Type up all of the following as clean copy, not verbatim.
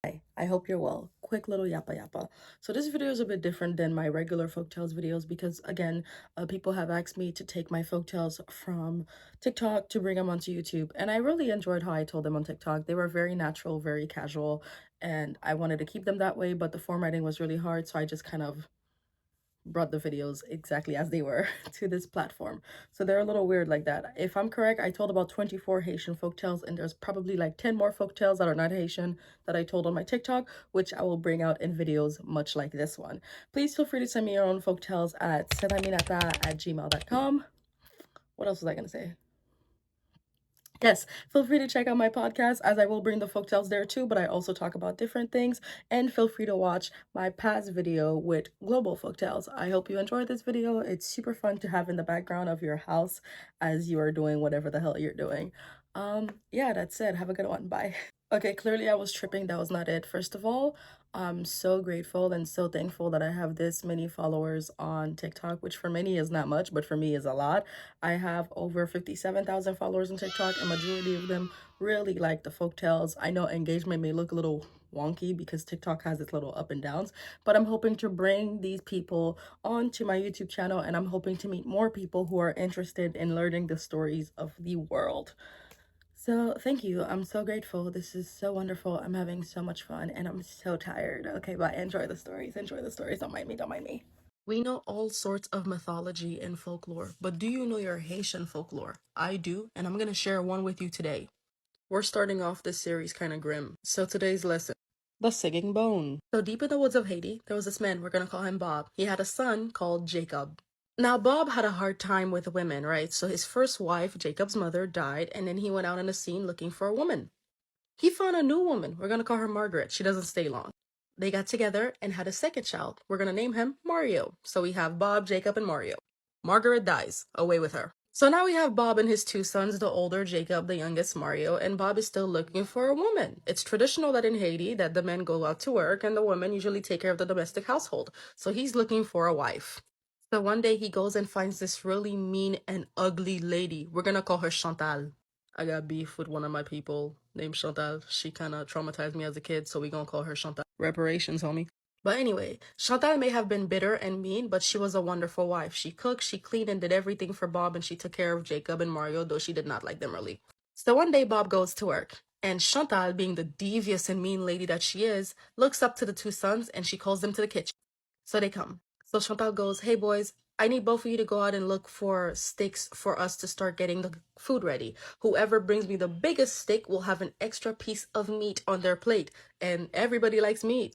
Hi, I hope you're well. Quick little yappa yappa. So this video is a bit different than my regular folktales videos because again, people have asked me to take my folktales from TikTok to bring them onto YouTube, and I really enjoyed how I told them on TikTok. They were very natural, very casual, and I wanted to keep them that way, but the formatting was really hard, so I just kind of brought the videos exactly as they were to this platform. So they're a little weird like that. If I'm correct, I told about 24 Haitian folktales, and there's probably like 10 more folktales that are not Haitian that I told on my TikTok, which I will bring out in videos much like this one. Please feel free to send me your own folktales at setaminata@gmail.com. What else was I gonna say? Yes, feel free to check out my podcast as I will bring the folktales there too, but I also talk about different things. And feel free to watch my past video with global folktales. I hope you enjoyed this video. It's super fun to have in the background of your house as you are doing whatever the hell you're doing. Yeah, that's it. Have a good one. Bye. Okay, clearly I was tripping. That was not it. First of all, I'm so grateful and so thankful that I have this many followers on TikTok, which for many is not much, but for me is a lot. I have over 57,000 followers on TikTok, and majority of them really like the folktales. I know engagement may look a little wonky because TikTok has its little up and downs, but I'm hoping to bring these people onto my YouTube channel, and I'm hoping to meet more people who are interested in learning the stories of the world. So thank you. I'm so grateful. This is so wonderful. I'm having so much fun and I'm so tired. Okay, bye. Enjoy the stories. Enjoy the stories. Don't mind me. Don't mind me. We know all sorts of mythology and folklore, but do you know your Haitian folklore? I do, and I'm gonna share one with you today. We're starting off this series kind of grim. So today's lesson, the singing bone. So deep in the woods of Haiti, there was this man, we're gonna call him Bob. He had a son called Jacob. Now, Bob had a hard time with women, right? So his first wife, Jacob's mother, died, and then he went out on the scene looking for a woman. He found a new woman. We're gonna call her Margaret. She doesn't stay long. They got together and had a second child. We're gonna name him Mario. So we have Bob, Jacob, and Mario. Margaret dies. Away with her. So now we have Bob and his two sons, the older Jacob, the youngest Mario, and Bob is still looking for a woman. It's traditional that in Haiti that the men go out to work and the women usually take care of the domestic household. So he's looking for a wife. So one day he goes and finds this really mean and ugly lady. We're gonna call her Chantal. I got beef with one of my people named Chantal. She kind of traumatized me as a kid, so we gonna call her Chantal. Reparations, homie. But anyway, Chantal may have been bitter and mean, but she was a wonderful wife. She cooked, she cleaned, and did everything for Bob, and she took care of Jacob and Mario, though she did not like them really. So one day Bob goes to work, and Chantal, being the devious and mean lady that she is, looks up to the two sons, and she calls them to the kitchen. So they come. So Chantal goes, "Hey boys, I need both of you to go out and look for sticks for us to start getting the food ready. Whoever brings me the biggest stick will have an extra piece of meat on their plate, and everybody likes meat."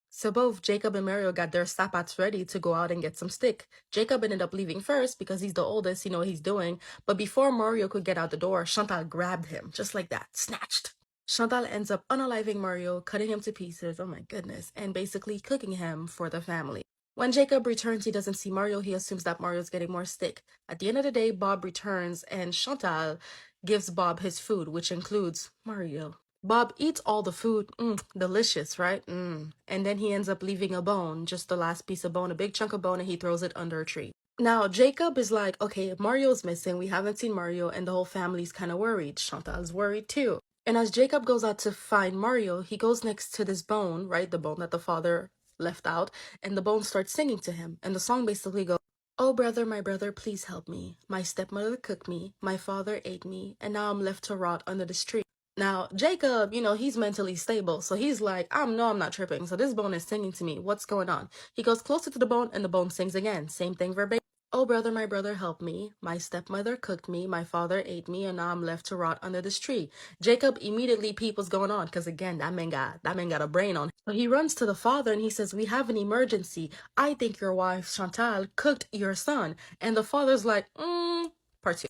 So both Jacob and Mario got their sapats ready to go out and get some stick. Jacob ended up leaving first because he's the oldest, he know what he's doing. But before Mario could get out the door, Chantal grabbed him, just like that, snatched. Chantal ends up unaliving Mario, cutting him to pieces, oh my goodness, and basically cooking him for the family. When Jacob returns, he doesn't see Mario. He assumes that Mario's getting more stick. At the end of the day, Bob returns and Chantal gives Bob his food, which includes Mario. Bob eats all the food. Delicious, right? And then he ends up leaving a bone, just the last piece of bone, a big chunk of bone, and he throws it under a tree. Now, Jacob is like, okay, Mario's missing. We haven't seen Mario, and the whole family's kind of worried. Chantal's worried too. And as Jacob goes out to find Mario, he goes next to this bone, right? The bone that the father left out, and the bone starts singing to him. And the song basically goes, "Oh, brother, my brother, please help me. My stepmother cooked me, my father ate me, and now I'm left to rot under this tree." Now, Jacob, he's mentally stable, so he's like, I'm not tripping. So this bone is singing to me. What's going on? He goes closer to the bone, and the bone sings again. Same thing verbatim. "Oh, brother, my brother, help me. My stepmother cooked me, my father ate me, and now I'm left to rot under this tree." Jacob immediately peeps what's going on, because again, that man got a brain on him. So he runs to the father and he says, "We have an emergency. I think your wife, Chantal, cooked your son." And the father's like, part two.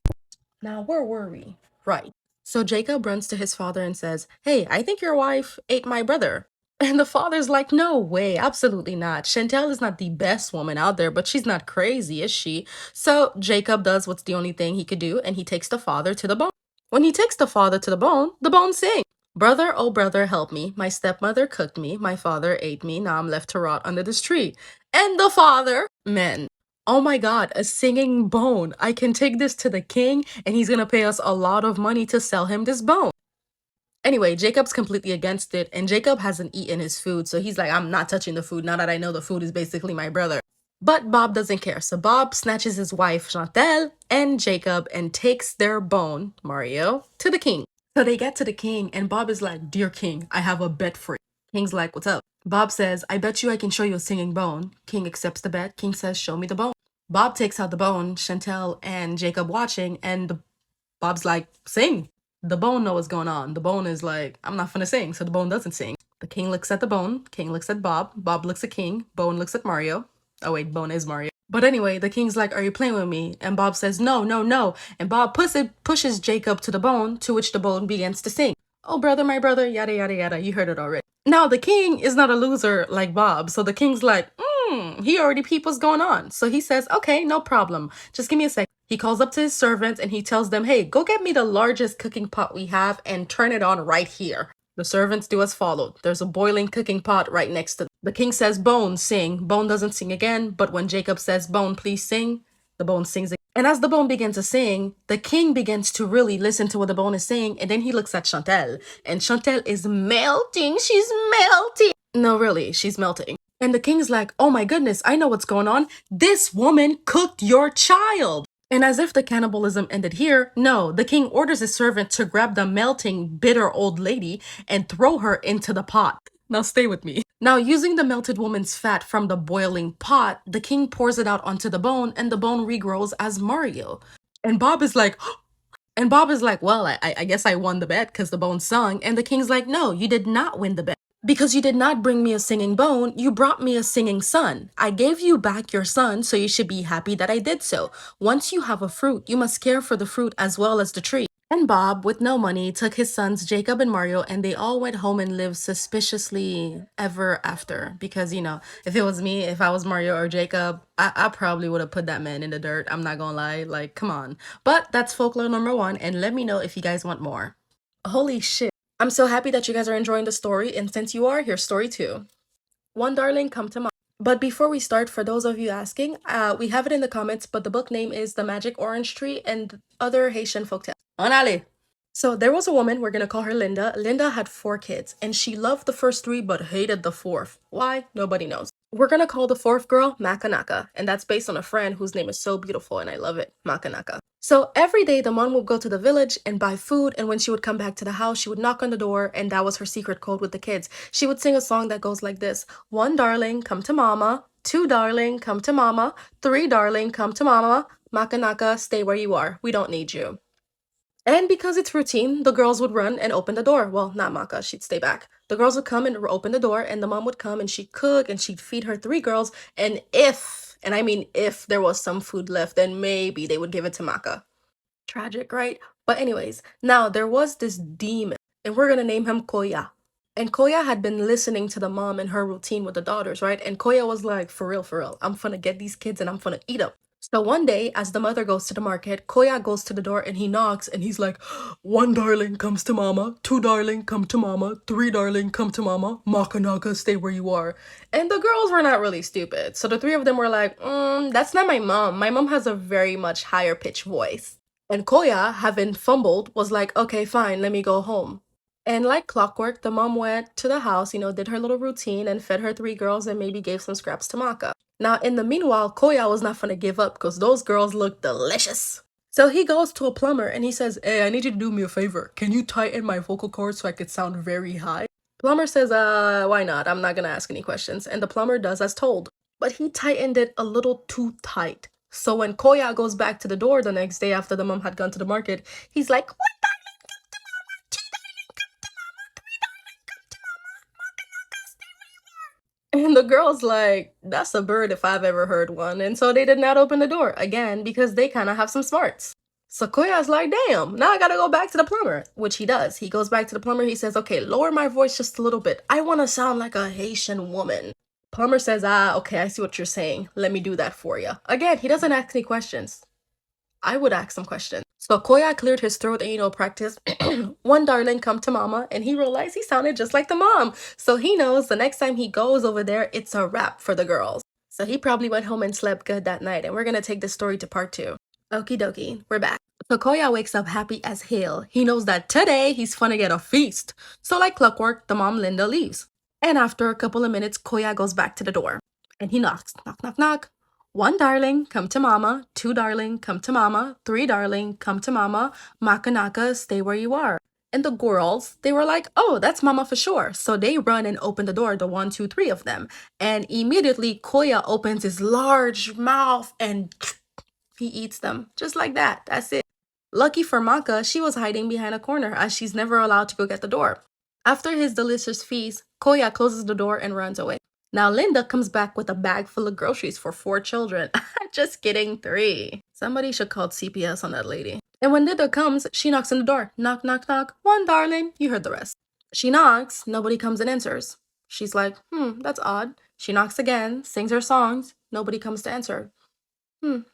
Now, where were we? Right. So Jacob runs to his father and says, "Hey, I think your wife ate my brother." And the father's like, "No way, absolutely not. Chantal is not the best woman out there, but she's not crazy, is she?" So Jacob does what's the only thing he could do, and he takes the father to the bone. When he takes the father to the bone sings. "Brother, oh brother, help me. My stepmother cooked me, my father ate me, now I'm left to rot under this tree." And the father, man, oh my god, a singing bone. I can take this to the king and he's gonna pay us a lot of money to sell him this bone. Anyway, Jacob's completely against it, and Jacob hasn't eaten his food, so he's like, I'm not touching the food now that I know the food is basically my brother. But Bob doesn't care, so Bob snatches his wife, Chantal, and Jacob and takes their bone, Mario, to the king. So they get to the king, and Bob is like, Dear king, I have a bet for you. King's like, what's up? Bob says, I bet you I can show you a singing bone. King accepts the bet. King says, show me the bone. Bob takes out the bone, Chantal and Jacob watching, and Bob's like, sing. The bone know what's going on. The bone is like, I'm not gonna sing, so the bone doesn't sing. The king looks at the bone, king looks at Bob, Bob looks at King, Bone looks at Mario. Oh wait, Bone is Mario. But anyway, the king's like, are you playing with me? And Bob says, no, no, no. And Bob pushes Jacob to the bone, to which the bone begins to sing. Oh, brother, my brother, yada, yada, yada. You heard it already. Now, the king is not a loser like Bob. So the king's like, he already peeped what's going on. So he says, okay, no problem. Just give me a sec. He calls up to his servants and he tells them, hey, go get me the largest cooking pot we have and turn it on right here. The servants do as followed. There's a boiling cooking pot right next to them. The king says, Bone, sing. Bone doesn't sing again, but when Jacob says, Bone, please sing, the bone sings again. And as the bone begins to sing, the king begins to really listen to what the bone is saying, and then he looks at Chantal, and Chantal is melting. She's melting. No, really, she's melting. And the king's like, oh my goodness, I know what's going on. This woman cooked your child. And as if the cannibalism ended here, no, the king orders his servant to grab the melting, bitter old lady and throw her into the pot. Now stay with me. Now, using the melted woman's fat from the boiling pot, the king pours it out onto the bone and the bone regrows as Mario. And Bob is like, well, I guess I won the bet because the bone sung. And the king's like, no, you did not win the bet. Because you did not bring me a singing bone, you brought me a singing son. I gave you back your son, so you should be happy that I did so. Once you have a fruit, you must care for the fruit as well as the tree. And Bob, with no money, took his sons Jacob and Mario, and they all went home and lived suspiciously ever after. Because, if it was me, if I was Mario or Jacob, I probably would have put that man in the dirt. I'm not gonna lie. Like, come on. But that's folklore number 1, and let me know if you guys want more. Holy shit. I'm so happy that you guys are enjoying the story, and since you are, here's story 2. One darling, come to mom. But before we start, for those of you asking, we have it in the comments, but the book name is The Magic Orange Tree and Other Haitian Folktales. Onale! So there was a woman, we're gonna call her Linda. Linda had 4 kids, and she loved the first 3 but hated the 4th. Why? Nobody knows. We're gonna call the 4th girl Makanaka, and that's based on a friend whose name is so beautiful and I love it, Makanaka. So every day the mom would go to the village and buy food, and when she would come back to the house, she would knock on the door, and that was her secret code with the kids. She would sing a song that goes like this: 1 darling, come to mama. 2 darling, come to mama. 3 darling, come to mama. Makanaka, stay where you are. We don't need you. And because it's routine, the girls would run and open the door. Well, not Maka, she'd stay back. The girls would come and open the door, and the mom would come and she'd cook and she'd feed her 3 girls. And and I mean if there was some food left, then maybe they would give it to Maka. Tragic, right? But anyways, now there was this demon, and we're gonna name him Koya. And Koya had been listening to the mom and her routine with the daughters, right? And Koya was like, for real, I'm gonna get these kids and I'm gonna eat them. So one day, as the mother goes to the market, Koya goes to the door and he knocks and he's like, 1 darling comes to mama, 2 darling come to mama, 3 darling come to mama, Makanaka, stay where you are. And the girls were not really stupid. So the 3 of them were like, that's not my mom. My mom has a very much higher pitched voice. And Koya, having fumbled, was like, okay, fine, let me go home. And like clockwork, the mom went to the house, did her little routine and fed her 3 girls and maybe gave some scraps to Maka. Now, in the meanwhile, Koya was not gonna give up because those girls look delicious. So he goes to a plumber and he says, hey, I need you to do me a favor. Can you tighten my vocal cords so I could sound very high? Plumber says, why not? I'm not gonna ask any questions. And the plumber does as told. But he tightened it a little too tight. So when Koya goes back to the door the next day after the mom had gone to the market, he's like, 1 darling, come to mama, 2 darling, come to mama, 3 darling, come to mama, Makanaka, stay where you are. And the girl's like, that's a bird if I've ever heard one. And so they did not open the door, again, because they kind of have some smarts. So Koya's like, damn, now I gotta go back to the plumber, which he does. He goes back to the plumber, he says, okay, lower my voice just a little bit. I want to sound like a Haitian woman. Plumber says, okay, I see what you're saying. Let me do that for you. Again, he doesn't ask any questions. I would ask some questions. So Koya cleared his throat and, practiced 1 darling, come to mama. And he realized he sounded just like the mom. So he knows the next time he goes over there, it's a wrap for the girls. So he probably went home and slept good that night. And we're going to take this story to part 2. Okie dokie, we're back. So Koya wakes up happy as hell. He knows that today he's gonna get a feast. So like clockwork, the mom Linda leaves. And after a couple of minutes, Koya goes back to the door. And he knocks. Knock, knock, knock. One darling, come to mama. Two darling, come to mama. Three darling, come to mama. Makanaka, stay where you are. And the girls, they were like, oh, that's mama for sure. So they run and open the door, the one, two, three of them. And immediately Koya opens his large mouth and he eats them. Just like that. That's it. Lucky for Maka, she was hiding behind a corner as she's never allowed to go get the door. After his delicious feast, Koya closes the door and runs away. Now Linda comes back with a bag full of groceries for 4 children. Just kidding, 3. Somebody should call CPS on that lady. And when Linda comes, she knocks on the door. Knock, knock, knock. One, darling. You heard the rest. She knocks. Nobody comes and answers. She's like, that's odd. She knocks again, sings her songs. Nobody comes to answer.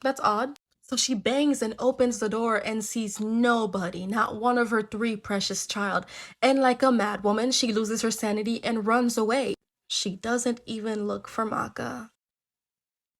That's odd. So she bangs and opens the door and sees nobody, not one of her 3 precious child. And like a mad woman, she loses her sanity and runs away. She doesn't even look for Maka.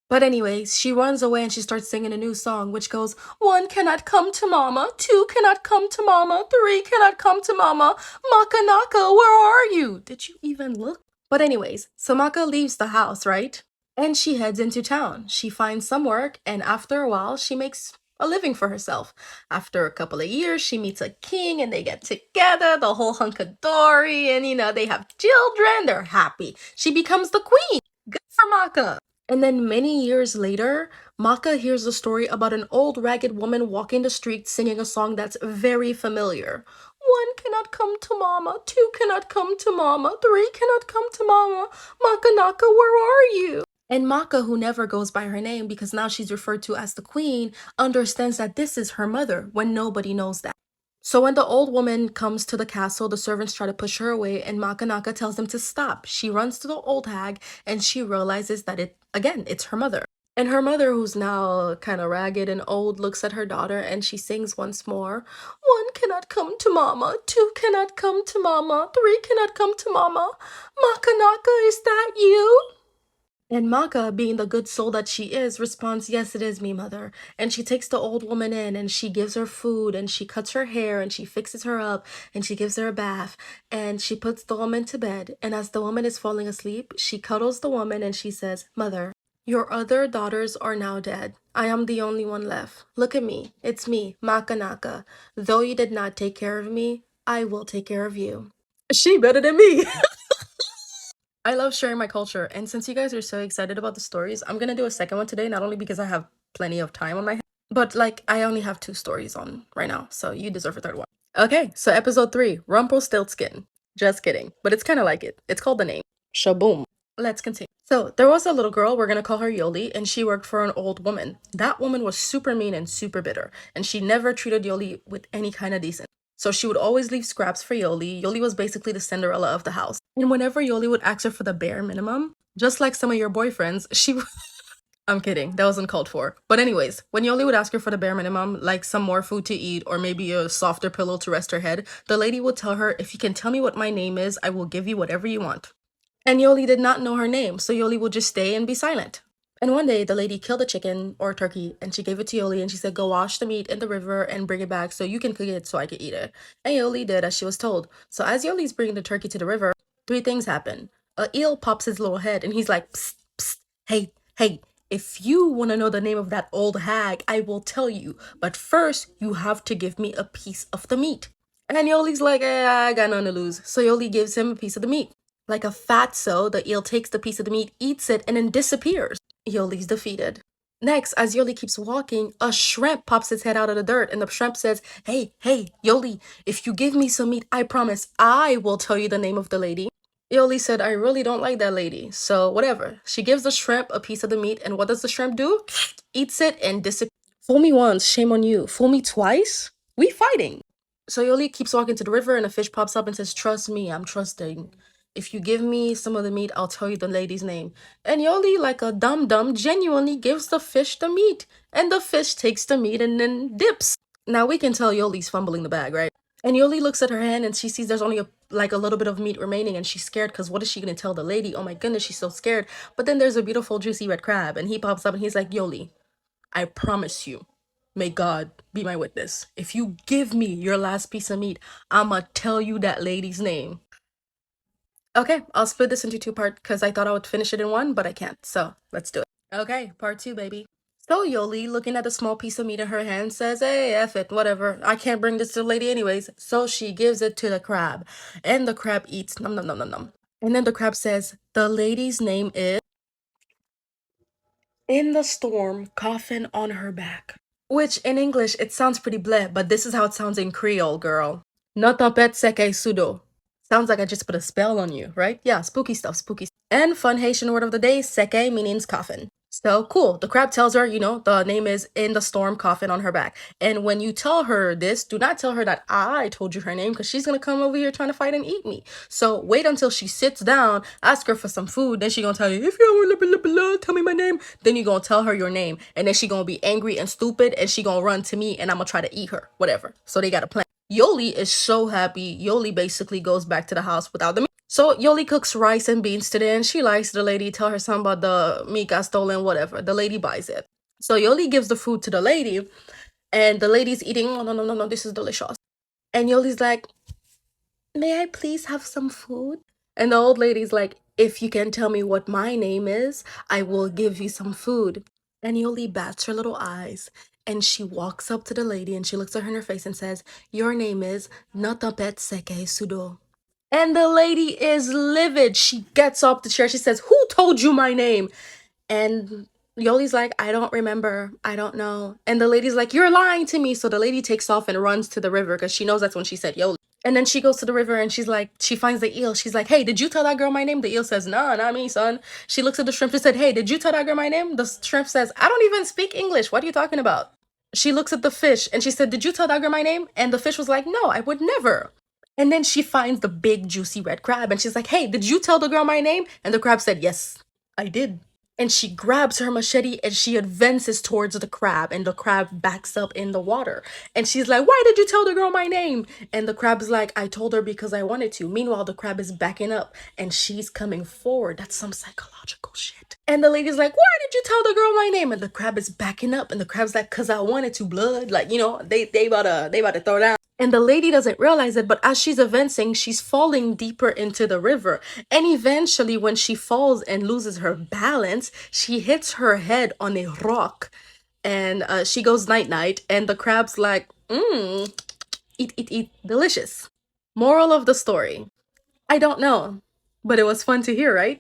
But anyways, she runs away and she starts singing a new song, which goes, 1 cannot come to mama, 2 cannot come to mama, 3 cannot come to mama. Makanaka, where are you? Did you even look? But anyways, so Maka leaves the house, right? And she heads into town. She finds some work, and after a while, she makes a living for herself. After a couple of years, she meets a king and they get together, the whole hunkadory, and they have children. They're happy. She becomes the queen. Good for Maka. And then many years later, Maka hears a story about an old ragged woman walking the street singing a song that's very familiar. 1 cannot come to mama, 2 cannot come to mama, 3 cannot come to mama. Makanaka, where are you? And Maka, who never goes by her name because now she's referred to as the queen, understands that this is her mother when nobody knows that. So when the old woman comes to the castle, the servants try to push her away and Makanaka tells them to stop. She runs to the old hag and she realizes that it's her mother. And her mother, who's now kind of ragged and old, looks at her daughter and she sings once more. 1 cannot come to mama, 2 cannot come to mama, 3 cannot come to mama. Makanaka, is that you? And Maka, being the good soul that she is, responds, yes, it is me, mother. And she takes the old woman in and she gives her food and she cuts her hair and she fixes her up and she gives her a bath and she puts the woman to bed. And as the woman is falling asleep, she cuddles the woman and she says, mother, your other daughters are now dead. I am the only one left. Look at me. It's me, Makanaka. Though you did not take care of me, I will take care of you. She better than me. I love sharing my culture, and since you guys are so excited about the stories, I'm gonna do a second one today, not only because I have plenty of time on my hands, but like I only have 2 stories on right now, so you deserve a third one. Okay, so episode 3, Rumpelstiltskin. Just kidding, but it's kind of like it. It's called the name, Shaboom. Let's continue. So there was a little girl, we're gonna call her Yoli, and she worked for an old woman. That woman was super mean and super bitter, and she never treated Yoli with any kind of decent. So she would always leave scraps for Yoli. Yoli was basically the Cinderella of the house. And whenever Yoli would ask her for the bare minimum, just like some of your boyfriends, I'm kidding, that wasn't called for. But anyways, when Yoli would ask her for the bare minimum, like some more food to eat or maybe a softer pillow to rest her head, the lady would tell her, if you can tell me what my name is, I will give you whatever you want. And Yoli did not know her name, so Yoli would just stay and be silent. And one day, the lady killed a chicken or a turkey, and she gave it to Yoli, and she said, go wash the meat in the river and bring it back so you can cook it so I can eat it. And Yoli did as she was told. So as Yoli's bringing the turkey to the river, 3 things happen. A eel pops his little head, and he's like, psst, psst, hey, if you want to know the name of that old hag, I will tell you. But first, you have to give me a piece of the meat. And Yoli's like, I got nothing to lose. So Yoli gives him a piece of the meat. Like a fatso, the eel takes the piece of the meat, eats it, and then disappears. Yoli's defeated. Next, as Yoli keeps walking, a shrimp pops its head out of the dirt, and the shrimp says, hey, Yoli, if you give me some meat, I promise I will tell you the name of the lady. Yoli said, I really don't like that lady, so whatever. She gives the shrimp a piece of the meat, and what does the shrimp do? Eats it and disappears. Fool me once, shame on you. Fool me twice? We fighting. So Yoli keeps walking to the river, and a fish pops up and says, trust me, I'm trusting. If you give me some of the meat, I'll tell you the lady's name. And Yoli, like a dum-dum, genuinely gives the fish the meat. And the fish takes the meat and then dips. Now we can tell Yoli's fumbling the bag, right? And Yoli looks at her hand and she sees there's only a little bit of meat remaining, and she's scared because what is she going to tell the lady? Oh my goodness, she's so scared. But then there's a beautiful juicy red crab, and he pops up and he's like, Yoli, I promise you, may God be my witness. If you give me your last piece of meat, I'ma tell you that lady's name. Okay, I'll split this into two parts because I thought I would finish it in one, but I can't. So let's do it. Okay, part two, baby. So Yoli, looking at the small piece of meat in her hand, says, "Hey, F it, whatever. I can't bring this to the lady anyways." So she gives it to the crab. And the crab eats, num num num num num. And then the crab says, "The lady's name is In the Storm, Coffin on Her Back." Which in English, it sounds pretty bleh, but this is how it sounds in Creole, girl. No tempête seke sudo. Sounds like I just put a spell on you, right? Yeah, spooky stuff, spooky. And fun Haitian word of the day, seke means coffin. So cool. The crab tells her, the name is In the Storm, Coffin on Her Back. And when you tell her this, do not tell her that I told you her name because she's going to come over here trying to fight and eat me. So wait until she sits down, ask her for some food, then she going to tell you, if you want to tell me my name, then you going to tell her your name. And then she going to be angry and stupid and she going to run to me and I'm going to try to eat her, whatever. So they got a plan. Yoli is so happy. Yoli basically goes back to the house without the meat. So Yoli cooks rice and beans today and she likes the lady, tell her something about the meat got stolen, whatever. The lady buys it. So Yoli gives the food to the lady and the lady's eating, oh, no, no, no, no, this is delicious. And Yoli's like, may I please have some food? And the old lady's like, if you can tell me what my name is, I will give you some food. And Yoli bats her little eyes and she walks up to the lady and she looks at her in her face and says, your name is Natapet Seke Sudo. And the lady is livid. She gets off the chair. She says, who told you my name? And Yoli's like, I don't remember. I don't know. And the lady's like, you're lying to me. So the lady takes off and runs to the river because she knows that's when she said Yoli. And then she goes to the river and she's like, she finds the eel. She's like, hey, did you tell that girl my name? The eel says, nah, not me, son. She looks at the shrimp and said, hey, did you tell that girl my name? The shrimp says, I don't even speak English. What are you talking about? She looks at the fish and she said, did you tell that girl my name? And the fish was like, no, I would never. And then she finds the big juicy red crab and she's like, hey, did you tell the girl my name? And the crab said, yes, I did. And she grabs her machete and she advances towards the crab and the crab backs up in the water. And she's like, why did you tell the girl my name? And the crab's like, I told her because I wanted to. Meanwhile, the crab is backing up and she's coming forward. That's some psychological shit. And the lady's like, why did you tell the girl my name? And the crab is backing up and the crab's like, cause I wanted to, blood. Like, they about to throw down. And the lady doesn't realize it, but as she's advancing, she's falling deeper into the river. And eventually, when she falls and loses her balance, she hits her head on a rock. And she goes night-night, and the crab's like, eat, eat, eat, delicious. Moral of the story, I don't know, but it was fun to hear, right?